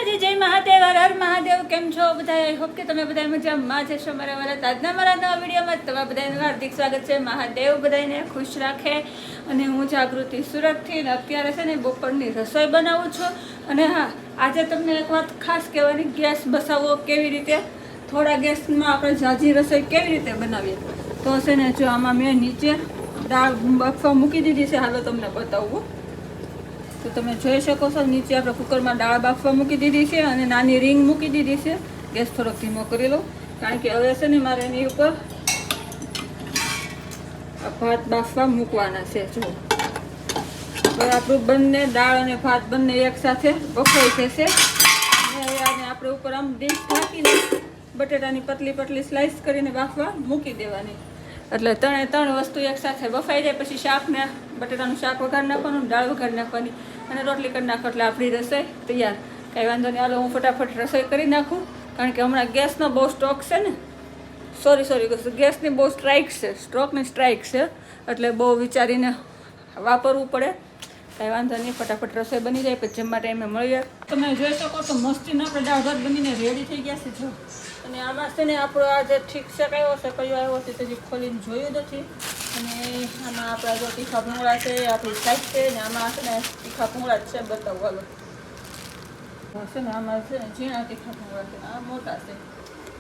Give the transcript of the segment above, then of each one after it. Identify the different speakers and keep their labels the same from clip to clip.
Speaker 1: માતાજી, જય મહાદેવ, હર હર મહાદેવ. કેમ છો બધા? આઈ હોપ કે તમે બધા મજામાં જ હશો. મારા આજના મારા નવા વિડીયોમાં તમારા બધાનું હાર્દિક સ્વાગત છે. મહાદેવ બધાને ખુશ રાખે. અને હું જાગૃતિ સુરતથી અત્યારે છે ને બપોરની રસોઈ બનાવું છું. અને હા, આજે તમને એક વાત ખાસ કહેવાની, ગેસ બસાવવો કેવી રીતે, થોડા ગેસમાં આપણે ઝાઝી રસોઈ કેવી રીતે બનાવીએ. તો છે ને જો આમાં મેં નીચે દાળ બાફવા મૂકી દીધી છે. હાલો તમને બતાવું. તો તમે જોઈ શકો છો, નીચે આપણે કુકરમાં દાળ બાફવા મૂકી દીધી છે અને નાની રીંગ મૂકી દીધી છે. ગેસ થોડોક ધીમો કરી લો, કારણ કે હવે છે ને મારે એની ઉપર ભાત બાફવા મૂકવાના છે. જો હવે આપણું બંને દાળ અને ભાત બંને એકસાથે બફાઈ જશે. અને આપણે ઉપર આમ ડીશ ઢાંકીને બટેટાની પતલી પતલી સ્લાઇસ કરીને બાફવા મૂકી દેવાની. એટલે ત્રણ વસ્તુ એકસાથે બફાઈ જાય. પછી શાકને બટેટાનું શાક વઘાર નાખવાનું, દાળ વઘાર નાખવાની અને રોટલી કરી નાખો એટલે આપણી રસોઈ તૈયાર. કાંઈ વાંધો નહીં, હાલો હું ફટાફટ રસોઈ કરી નાખું, કારણ કે હમણાં ગેસનો બહુ સ્ટોક છે ને, ગેસની બહુ સ્ટ્રાઇક છે, એટલે બહુ વિચારીને વાપરવું પડે. કાંઈ વાંધો નહીં, ફટાફટ રસોઈ બની જાય પછી જમવા ટાઈમે મળીએ. તમે જોઈ શકો તો મસ્તીના આપણે દાળ ભાત બનીને રેડી થઈ ગયા છે. જો અને આમાં છે ને આપણો આ જે ઠીક છે કયો આવ્યો છે તે ખોલીને જોયું નથી. અને આમાં આપણા જો તીખા ભૂંગળા છે, આપણી સાઈડ છે, ને આમાં છે ને તીખા ભૂંગળા જ છે. બતાવું હાલો છે ને, આમાં છે ને ઝીણા તીખા ભૂંગળા છે, આ મોટા છે.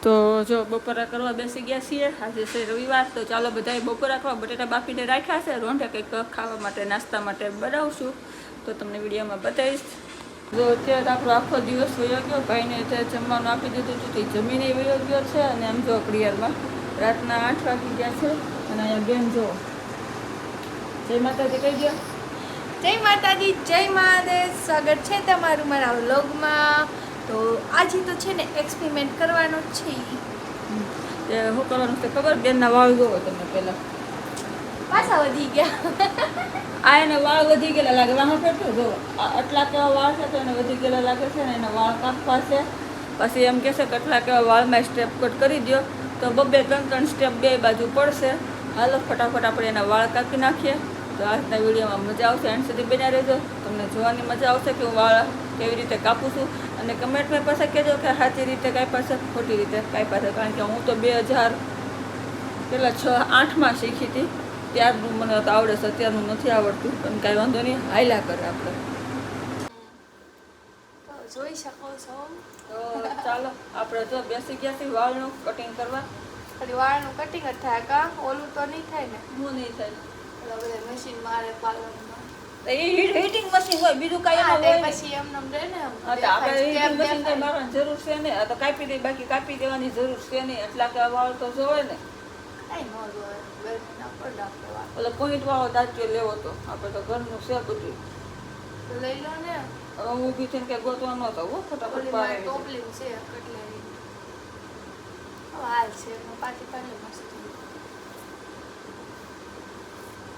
Speaker 1: તો જો બપોરા કરવા બેસી ગયા છીએ. આજે છે રવિવાર, તો ચાલો બધાએ બપોરા કરવા બટેટા બાફીને રાખ્યા છે. રોંઢે કંઈક ખાવા માટે નાસ્તા માટે બનાવશું, તો તમને વિડીયોમાં બતાવીશ. જો અત્યારે આપણો આખો દિવસ વયો ગયો. ભાઈને અત્યારે જમવાનું આપી દીધું હતું, તે જમીને વયો ગયો છે. અને આમ જો ક્લિયરમાં રાતના 8 વાગી ગયા છે. અને અહીંયા બેન જો જય માતાજી કહી દો.
Speaker 2: જય માતાજી, જય મહાદેવ. સ્વાગત છે તમારું મારા વ્લોગમાં. તો આજે તો છે ને એક્સપેરિમેન્ટ કરવાનો છે.
Speaker 1: શું કરવાનું છે ખબર? બેનના વાળ જોવો તમે પહેલાં,
Speaker 2: પાછા વધી ગયા.
Speaker 1: આ એને વાળ વધી ગયેલા લાગે. વાહ કેટલું જો આટલા કેવા વાળ છે તો એને વધી ગયેલા લાગે છે ને એના વાળ કાપવા છે. પછી એમ કહેશે કે આટલા કેવા વાળમાં સ્ટેપ કટ કરી દો, તો 2-3 સ્ટેપ બે બાજુ પડશે. હાલો ફટાફટ આપણે એના વાળ કાપી નાખીએ. તો આજના વિડીયોમાં મજા આવશે, એન્ડ સુધી બન્યા રહેજો. તમને જોવાની મજા આવશે કે હું વાળ કેવી રીતે કાપું છું. અને કમેન્ટમાં પાછા કહેજો કે સાચી રીતે કાપ્યા છે, ખોટી રીતે કાપ્યા છે. કારણ કે હું તો 2008માં શીખી હતી, ત્યારનું મને તો આવડે છે, અત્યારનું નથી આવડતું. પણ કાંઈ વાંધો નહીં, હાયલા કરે આપણે.
Speaker 2: જોઈ શકો છો.
Speaker 1: તો ચાલો આપણે જો બેસી ગયા છીએ વાળનું કટિંગ કરવા.
Speaker 2: ખાલી વાળનું કટિંગ જ થાય કા? ઓલું તો નહીં થાય ને?
Speaker 1: હું નહીં થાય.
Speaker 2: ઓલા બધા મશીન મારે પાર્લરમાં.
Speaker 1: તો એ હીટિંગ મશીન હોય, બીજું કાંઈ એમાં હોય નહીં.
Speaker 2: પછી એમને રહે ને.
Speaker 1: આપણે હીટિંગ મશીન કંઈ મારવાની જરૂર છે નહીં. આ તો કાપી દે, બાકી કાપી દેવાની જરૂર છે નહીં. એટલા કે વાળ તો જોવે ને.
Speaker 2: કાંઈ ન જોવે, ગરમીના પડડા વાળ.
Speaker 1: ઓલો પોઈન્ટ વાળો દાંતિયો લેવો તો આપણે તો ઘરનું છે બધું.
Speaker 2: તો લઈ લો ને.
Speaker 1: હવે હું ઊભી થઈને કંઈ ગોતવા ન થવું, ફટાફટ
Speaker 2: ઓલી
Speaker 1: બહાર
Speaker 2: મારે
Speaker 1: આવી
Speaker 2: ટોપલી છે કટલેરી. હાલ છે એમાં પાછી પાછી મસ્ત.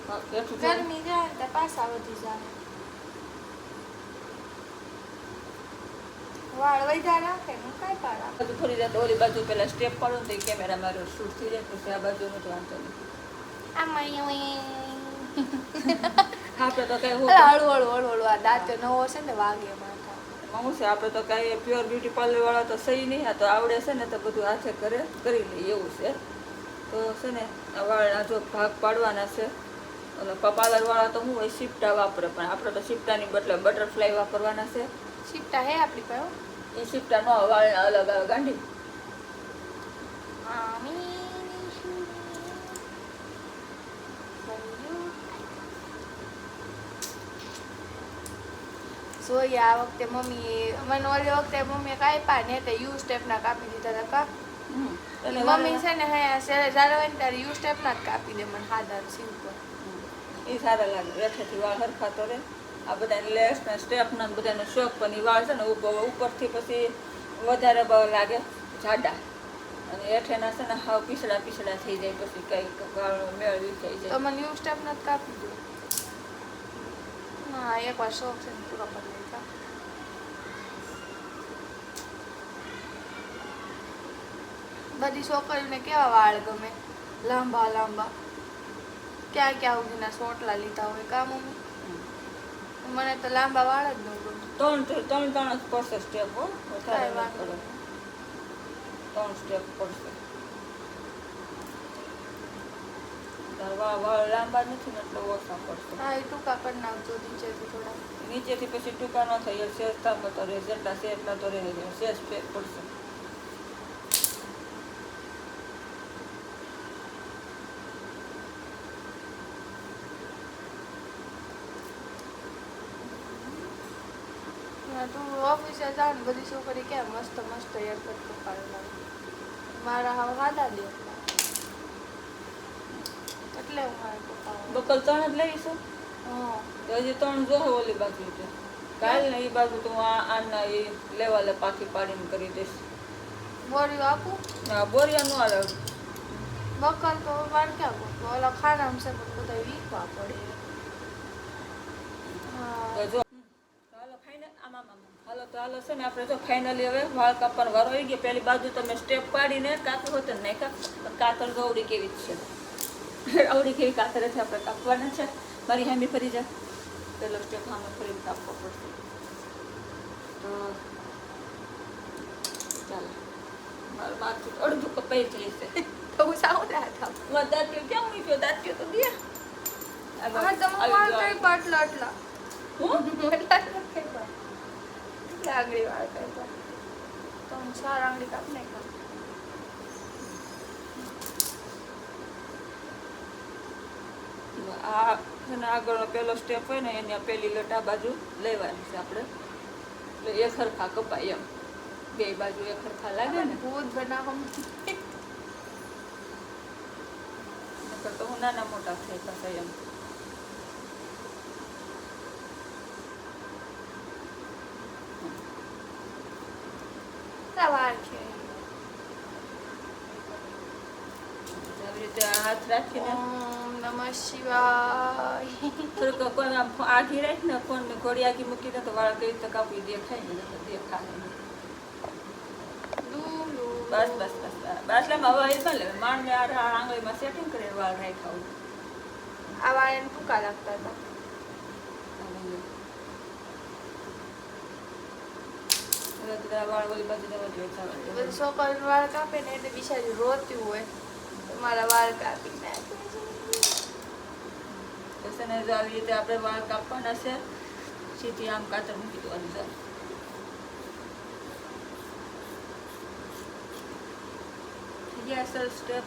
Speaker 1: જાય.
Speaker 2: ગરમી જાય તો પાછા વધી જાય. વાળ વધ્યા રાખે ને કાંઈ પાડા.
Speaker 1: બાજુ ફરી જાય તો ઓલી બાજુ પેલા સ્ટેપ પાડો તો એ કેમેરા મારો શૂટ થઈ જાય. પછી આ બાજુ નથી વાંધો નહીં.
Speaker 2: આમાં
Speaker 1: આપણે તો કઈ
Speaker 2: હળવું હળવું આ દાંત નવો છે ને વાગે માથા.
Speaker 1: શું છે, આપણે તો કાંઈ પ્યોર બ્યુટી પાર્લર વાળા તો સહી નહીં. આ તો આવડે છે ને તો બધું હાથે કરે કરી લઈએ એવું છે. તો છે ને આ વાળના જો ભાગ પાડવાના છે. અને પાર્લર વાળા તો શું હોય, શિફ્ટા વાપરે, પણ આપણે તો શિફ્ટાની બદલે બટરફ્લાય વાપરવાના છે.
Speaker 2: શિફ્ટા હે આપણી પાસે.
Speaker 1: એ શિફ્ટા નો વાળના અલગ આવે ગાંડી.
Speaker 2: જોઈએ આ વખતે મમ્મી મને ઓલી વખતે મમ્મીએ કાપ્યા ને તે યુ સ્ટેપના કાપી દીધા હતા કા.
Speaker 1: એટલે
Speaker 2: મમ્મી છે ને હે જ્યારે હોય ને ત્યારે યુ સ્ટેપના જ કાપી દે મને, સાદા સિમ્પલ.
Speaker 1: એ સારા લાગે, રેખેથી વાળ હરખા તો રહે. આ બધા લેસ ને સ્ટેપના બધાનો શોખ, પણ એ વાળ છે ને ઉપરથી પછી વધારે લાગે જાડા, અને હેઠેના છે ને હાવ પીસડા થઈ જાય. પછી કંઈક વાળ મેળવી થઈ જાય.
Speaker 2: તો મને યુ સ્ટેપના જ કાપી દો. હા એકવાર શોખ છે ને પૂરો કરી લેતા. બધી છોકરીઓને કેવા વાળ ગમે, લાંબા લાંબા. ક્યાં સુધીના સોટલા લીધા હોય કા મમ્મી? મને તો લાંબા વાળ જ ન ગમે.
Speaker 1: ત્રણ જ પડશે સ્ટેપ હો, વધારે
Speaker 2: કાંઈ
Speaker 1: નહીં
Speaker 2: વાંધો
Speaker 1: પડે.
Speaker 2: નહીં.
Speaker 1: 3 સ્ટેપ પડશે. તારા વાળ લાંબા નથી ને એટલે ઓછા પડશે.
Speaker 2: હા એ ટૂંકા કરી નાખજો નીચેથી થોડા.
Speaker 1: નીચેથી પછી ટૂંકા ન થાય એ સેજ તાંબો તો રહે, જેટલા છે એટલા તો રહે, સેજ ફેર પડશે.
Speaker 2: તું ઓફિસે જાવ ને બધી છોકરી કેમ મસ્ત મસ્ત હેર કટ કપાડી લાવે. મારા હાવ સાદા દે એટલે હું મારે કપાવું.
Speaker 1: બકલ 3 જ લઈશું.
Speaker 2: હા
Speaker 1: તો હજી 3 જોહે ઓલી બાજુ છે. કાલ ને એ બાજુ તો હું આના એ લેવાલે પાકી પાડીને કરી દઈશ.
Speaker 2: બોરિયું આપું
Speaker 1: ના બોરિયા નો આવે.
Speaker 2: બકલ તો વાર ક્યાં બકલ ઓલા ખાનામાં છે પણ બધા વીકવા પડે. હા
Speaker 1: તો જો હાલો ફાઇનલ હાલો તો હાલો છે ને આપણે જો ફાઇનલી હવે વાળ કાપવાનો વારો આવી ગયો. પેલી બાજુ તમે સ્ટેપ પાડીને કાપી હોત ને નાખ્યા. કાતર તો અવડી કેવી જ છે. અવડી કેવી કાતર છે આપણે કાપવાના છે. મારી હામી ફરી જાય પેલો સ્ટેપ હામે ફરીને કાપવો પડશે. તો ચાલો મારું માથું અડધું કપાઈ જાય છે.
Speaker 2: તો હું સાવ રાત આપ.
Speaker 1: મારા દાંતીઓ ક્યાં મૂક્યો? દાંતીઓ તો દે.
Speaker 2: હા તમે વાળ કઈ પાટલા આટલા
Speaker 1: હું
Speaker 2: એટલા જ કઈ પાટ એટલે આંગળી વાળ કઈ પાટ તો હું 4 આંગળી કાપ નાખા.
Speaker 1: આ છે ને આગળનો પેલો સ્ટેપ હોય ને એની પેલી લટા બાજુ લેવાની છે આપણે. એટલે એક સરખા કપાય એમ. બે બાજુ એક સરખા લાગે ને.
Speaker 2: ભૂત બનાવવા
Speaker 1: નકર તો હું નાના મોટા થઈ પાસે એમ.
Speaker 2: વાળ છે.
Speaker 1: આવી રીતે આ હાથ રાખીને
Speaker 2: ઓમ નમઃ શિવાય.
Speaker 1: થોડુંક કોઈ આમ આઘી રાખ ને ફોન ને ઘોડી આગી મૂકી દે તો વાળ કઈ રીતે કાપી દેખાય ને દેખાય નહીં. બસ બસ બસ બાટલામાં હવે એ ભલે માણ ને આ આંગળીમાં સેટિંગ કરીને વાળ રાખ્યા હોય.
Speaker 2: આ વાળ એને ટૂંકા લાગતા હતા.
Speaker 1: વાળ ઓલી બાજુ જવા જોઈએ
Speaker 2: બધી છોકરીઓને વાળ કાપે ને એટલે બિચારી રોતી હોય તો મારા વાળ કાપી નાખે.
Speaker 1: છે ને જો આવી રીતે આપણે વાળ કાપવાના છે. સીધી આમ કાતર મૂકી દેવાની છે. થઈ ગયા સર સ્ટેપ.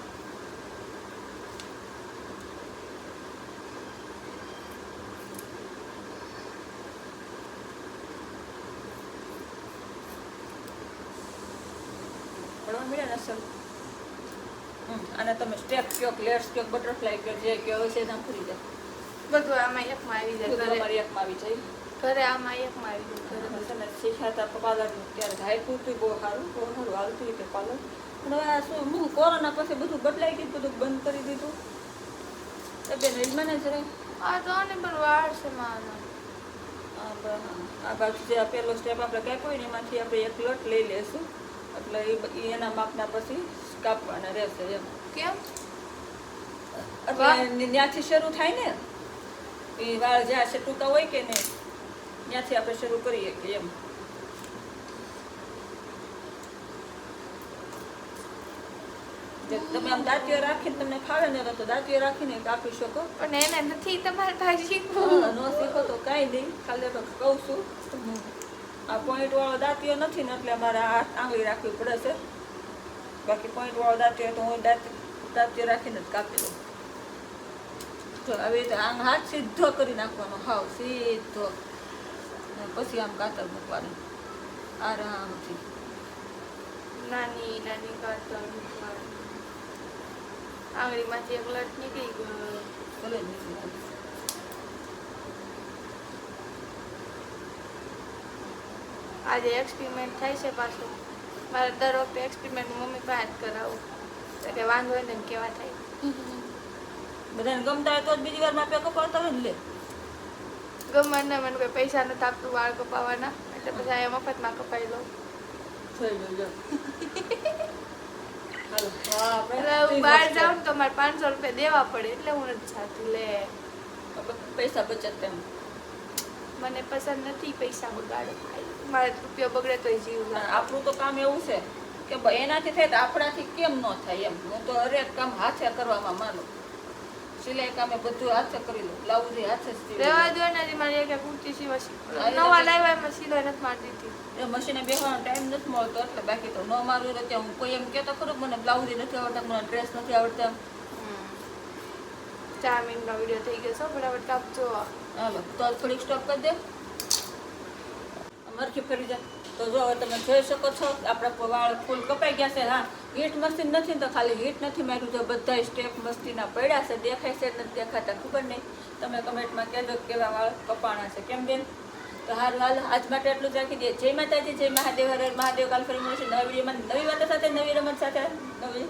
Speaker 1: પડવા મળ્યા ને સર. અને તમે સ્ટેપ કયો લેટ્સ કયો બટરફ્લાય કયો જે કયો છે એના ફરી જાય.
Speaker 2: બધું આમાં એકમાં આવી જાય. ઘરે
Speaker 1: તમારી એકમાં આવી જાય.
Speaker 2: ઘરે આમાં એકમાં આવી જાય. ઘરે
Speaker 1: છે ને શીખાતા પાર્લરનું ત્યારે હાઈ પૂરતું બહુ સારું હાલતું રીતે પાર્લર. પણ હવે આ શું હું કોરોના પછી બધું બદલાઈ ગયું, બધું બંધ કરી દીધું. એ બેન રીલમાં જ રહે.
Speaker 2: આ તો આને પણ વાળ છે માનો.
Speaker 1: આ બાજુ જે પેલો સ્ટેપ આપણે કાપ્યો ને એમાંથી આપણે એક લટ લઈ લેશું. એટલે એ એના માપના પછી કાપવાના રહેશે એમ.
Speaker 2: કેમ?
Speaker 1: એટલે ત્યાંથી શરૂ થાય ને એ વાળ જ્યાં છે ટૂંકા હોય કે નહીં ત્યાંથી આપણે શરૂ કરીએ કે એમ. તમે આમ દાંતીઓ રાખીને તમને ફાવે ને તો દાંતીઓ રાખીને કાપી શકો.
Speaker 2: પણ એને નથી તમારે ભાઈ શીખવું.
Speaker 1: ન શીખો તો કાંઈ નહીં, ખાલી તો કહું છું. આ પોઈન્ટ વાળો દાંતીઓ નથી ને એટલે અમારે આ આંગળી રાખવી પડે છે. બાકી પોઈન્ટ વાળો દાંતીઓ તો હું દાંતીઓ રાખીને જ કાપી દઉં. તો આવી રીતે આમ હાથ સીધો કરી નાખવાનો, હાવ સીધો. પછી આમ કાતર મૂકવાનું આરામથી.
Speaker 2: નાની નાની કાતર આંગળીમાંથી એક લટ નીકળી ગયો.
Speaker 1: ભલે નીકળી જાય.
Speaker 2: આજે એક્સપેરિમેન્ટ થાય છે પાછું. મારે દર વખતે એક્સપેરિમેન્ટ મમ્મી પાસે જ કરાવું તો કે વાંધો હોય ને કેવા થાય.
Speaker 1: બધાને ગમતા હોય તો જ બીજી વાર માપે કપાવતા હોય ને લે.
Speaker 2: ગમે ને મને કોઈ પૈસા નથી આપતું વાળ કપાવવાના એટલે પછી અહીંયા મફતમાં કપાઈ લઉં.
Speaker 1: થઈ ગયું હાલો. હા
Speaker 2: એટલે હું બહાર જાઉં ને તો મારે 500 રૂપિયા દેવા પડે એટલે હું નથી જાતી. લે
Speaker 1: પૈસા બચત એમ.
Speaker 2: મને પસંદ નથી પૈસા બગાડો. મારે રૂપિયો બગડે તોય જીવ
Speaker 1: અને આપણું તો કામ એવું છે કે એનાથી થાય તો આપણાથી કેમ ન થાય એમ. હું તો હરેક કામ હાથે કરવામાં માનું. સિલાઈ કામે બધું હાથે કરી લઉં, બ્લાઉઝ હાથે જ સીવી લઉં.
Speaker 2: રહેવા દો ને હજી મારી એક કુર્તી સીવા નવા લાવ્યા એમાં સિલાઈ નથી મારી દીધી.
Speaker 1: એ મશીને બેસવાનો ટાઈમ નથી મળતો એટલે બાકી તો ન મારું તો ત્યાં હું કોઈ એમ કહેતો ખરું મને બ્લાઉઝ નથી આવડતા, મને ડ્રેસ નથી આવડતા.
Speaker 2: 4 મિનિટનો વિડીયો થઈ ગયો છે, ફટાફટ કાપજો.
Speaker 1: હાલો તો થોડીક સ્ટોપ કરી દે, મરખી ફરી જાય. તો જો તમે જોઈ શકો છો આપણા વાળ ફૂલ કપાઈ ગયા છે. હા, હીટ મસ્તી નથી ને તો ખાલી હીટ નથી માર્યું છે, બધા સ્ટેપ મસ્તીના પડ્યા છે. દેખાય છે નથી દેખાતા ખબર નહીં. તમે કમેન્ટમાં કહેજો કેવા વાળ કપાણા છે. કેમ બેન? તો હારું હાલ આજ માટે એટલું જ રાખી દઈએ. જય માતાજી, જય મહાદેવ, હર હર મહાદેવ. કાલ ફરી મળશે નવા વિડીયોમાં, નવી વાતો સાથે, નવી રમત સાથે, નવી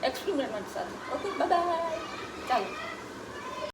Speaker 1: એક્સપેરિમેન્ટ સાથે. Okay, bye bye. ચાલો.